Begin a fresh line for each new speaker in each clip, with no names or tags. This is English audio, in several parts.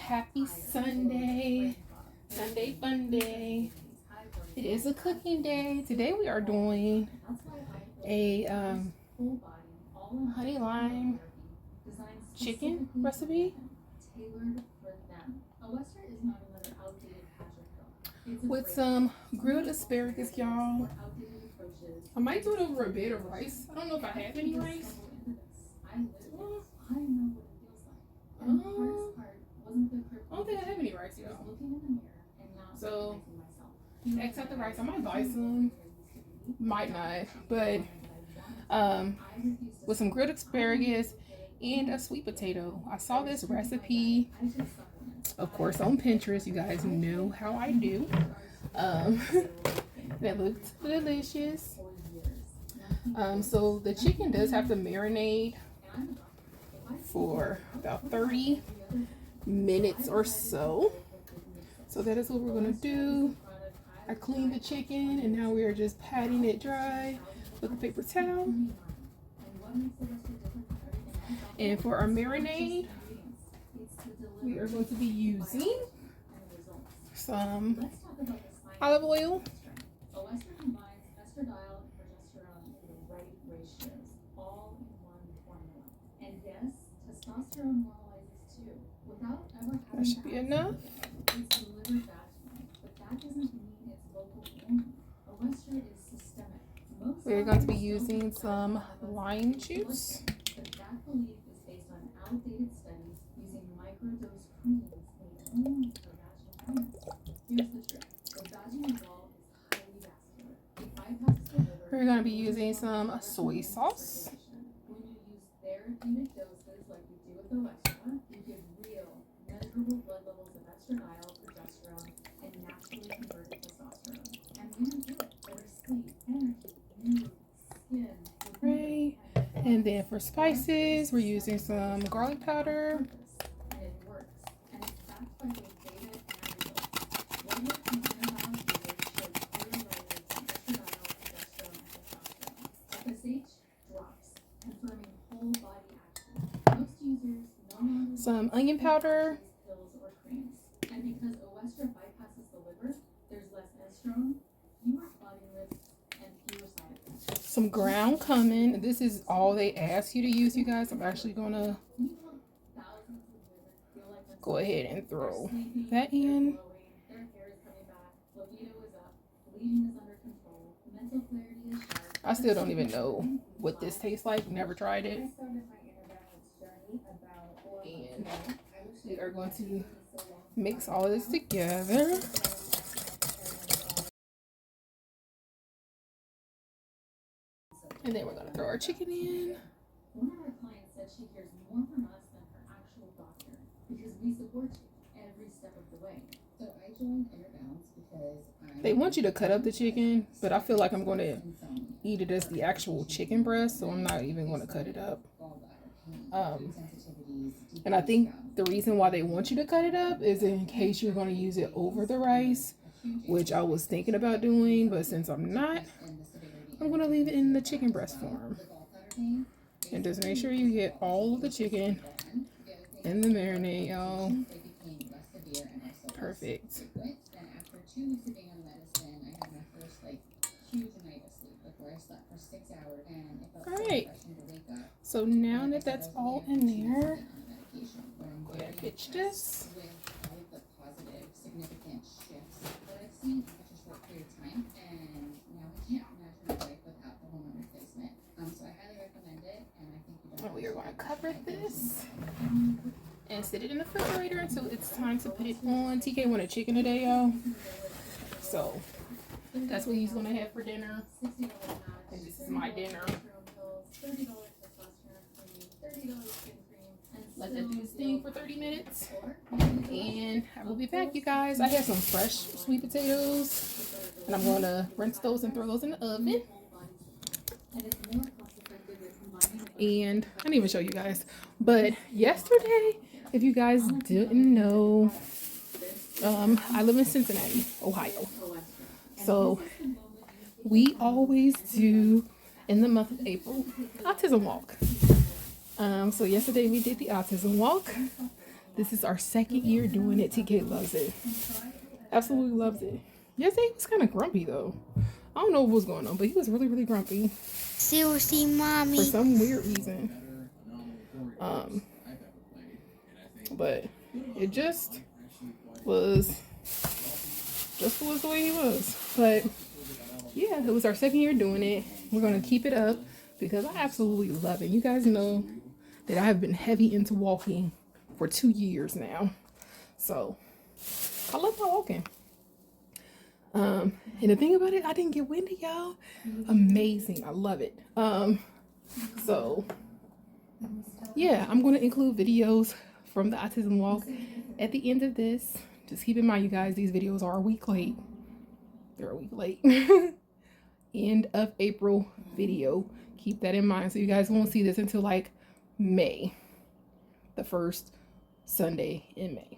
happy Sunday. Sunday fun day. It is a cooking day. Today we are doing a honey lime chicken recipe with some grilled asparagus, y'all. I might do it over a bed of rice. I don't know if I have any rice. I don't think I have any rice, y'all. So, except the rice, I might buy some. Might not, but with some grilled asparagus and a sweet potato. I saw this recipe, of course, on Pinterest. You guys know how I do. That looked delicious. So the chicken does have to marinate for about 30 minutes or so. So that is what we're gonna do. I cleaned the chicken and now we are just patting it dry with a paper towel. And for our marinade, we are going to be using some olive oil, that should be enough. We're going to be using some lime juice. We're going to be using some soy sauce. Right. And then for spices, we're using some garlic powder. Some onion powder. Some ground cumin. This is all they ask you to use, you guys. I'm actually gonna go ahead and throw that in. I still don't even know what this tastes like. Never tried it. And we are going to mix all of this together. And then we're going to throw our chicken in. One of our clients said she hears more from us than her actual doctor because we support you every step of the way. So I joined Inner Balance because they want you to cut up the chicken, but I feel like I'm going to eat it as the actual chicken breast, so I'm not even going to cut it up. And I think the reason why they want you to cut it up is in case you're going to use it over the rice, which I was thinking about doing, but since I'm not, I'm going to leave it in the chicken breast form. And just make sure you get all of the chicken in the marinade, y'all. Perfect. Alright. So now that that's all in there, I'm going to pitch this. We are going to cover this and set it in the refrigerator until it's time to put it on. TK wanted chicken today, y'all. So that's what he's going to have for dinner. And this is my dinner. Let that do its thing for 30 minutes. And I will be back, you guys. I have some fresh sweet potatoes. And I'm going to rinse those and throw those in the oven. And I didn't even show you guys, but yesterday, if you guys didn't know, I live in Cincinnati, Ohio. So we always do, in the month of April, autism walk. So yesterday we did the autism walk. This is our second year doing it. TK loves it. Absolutely loves it. Yesterday he was kind of grumpy though. I don't know what was going on, but he was really, really grumpy.
Seriously, mommy.
For some weird reason. But it just was the way he was. But yeah, it was our second year doing it. We're gonna keep it up because I absolutely love it. You guys know that I have been heavy into walking for 2 years now. So I love my walking. And the thing about it, I didn't get windy, y'all. Amazing. I love it. So yeah, I'm going to include videos from the autism walk at the end of this. Just keep in mind, you guys, these videos are a week late. They're a week late. End of April video. Keep that in mind. So you guys won't see this until like May, the first Sunday in May.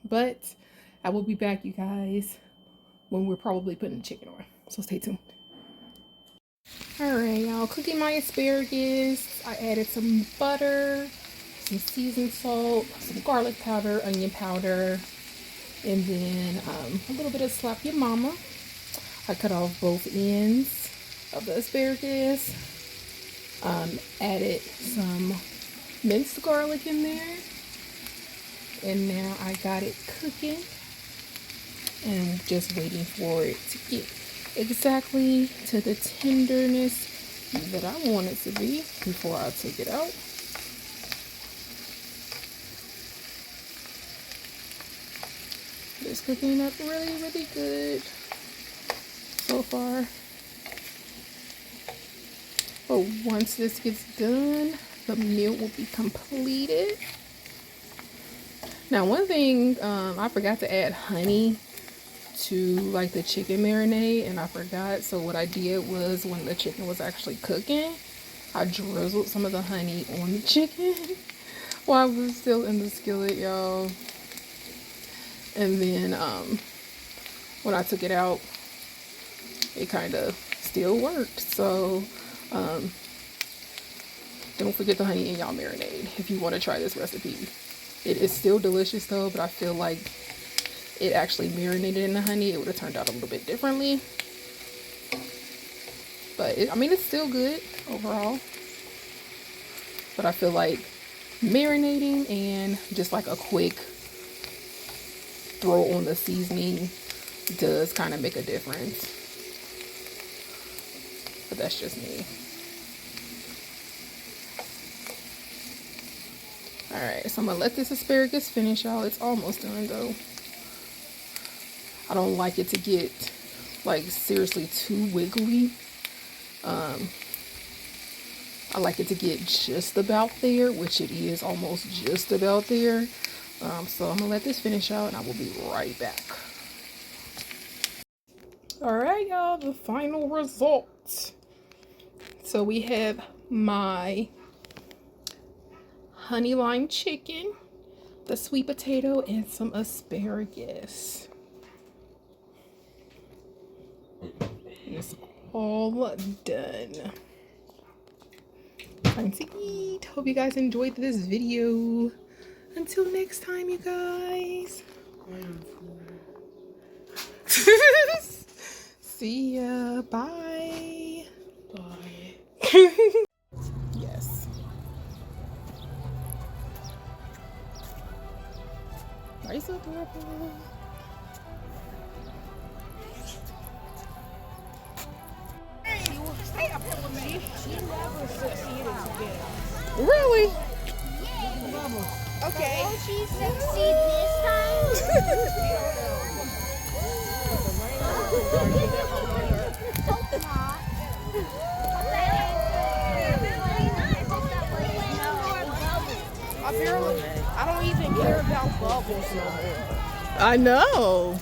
But I will be back, you guys, when we're probably putting the chicken on. So stay tuned. Alright, y'all, cooking my asparagus. I added some butter, some seasoned salt, some garlic powder, onion powder, and then a little bit of slap your mama. I cut off both ends of the asparagus. Added some minced garlic in there. And now I got it cooking. And just waiting for it to get exactly to the tenderness that I want it to be before I take it out. It's cooking up really, really good so far. But once this gets done, the meal will be completed. Now, one thing, I forgot to add honey to like the chicken marinade, and I forgot. So what I did was, when the chicken was actually cooking, I drizzled some of the honey on the chicken while it was still in the skillet, y'all. And then when I took it out, it kind of still worked. So don't forget the honey in y'all marinade if you want to try this recipe. It is still delicious though, but I feel like it actually marinated in the honey, it would have turned out a little bit differently. But I mean, it's still good overall. But I feel like marinating and just like a quick throw on the seasoning does kind of make a difference. But that's just me. Alright, so I'm gonna let this asparagus finish, y'all. It's almost done though. I don't like it to get like seriously too wiggly. I like it to get just about there, which it is almost just about there. So I'm gonna let this finish out and I will be right back. Alright, y'all, the final results. So we have my honey lime chicken, the sweet potato, and some asparagus. It's all done. Time to eat. Hope you guys enjoyed this video. Until next time, you guys. See ya. Bye. Bye. Yes. Are you so adorable?
Stay up here with me. She never succeeded to get us.
Really?
Okay. Will she succeed this time? Hope not.
I don't even care about bubbles no more.
I know.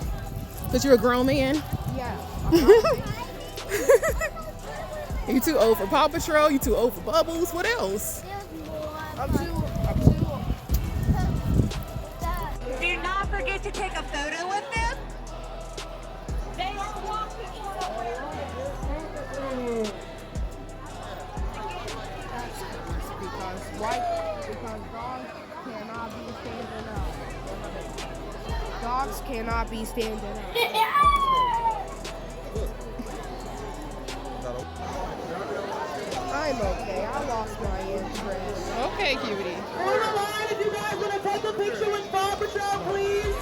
But you're a grown man?
Yeah.
You too old for Paw Patrol? You too old for Bubbles? What else?
I'm too.
Do not forget to take a photo with them. They are walking
Because dogs cannot be standing up. dogs cannot be standing up. I'm okay. I lost my interest.
Okay, cutie.
On the line, if you guys want to take a picture with Paw Patrol, please.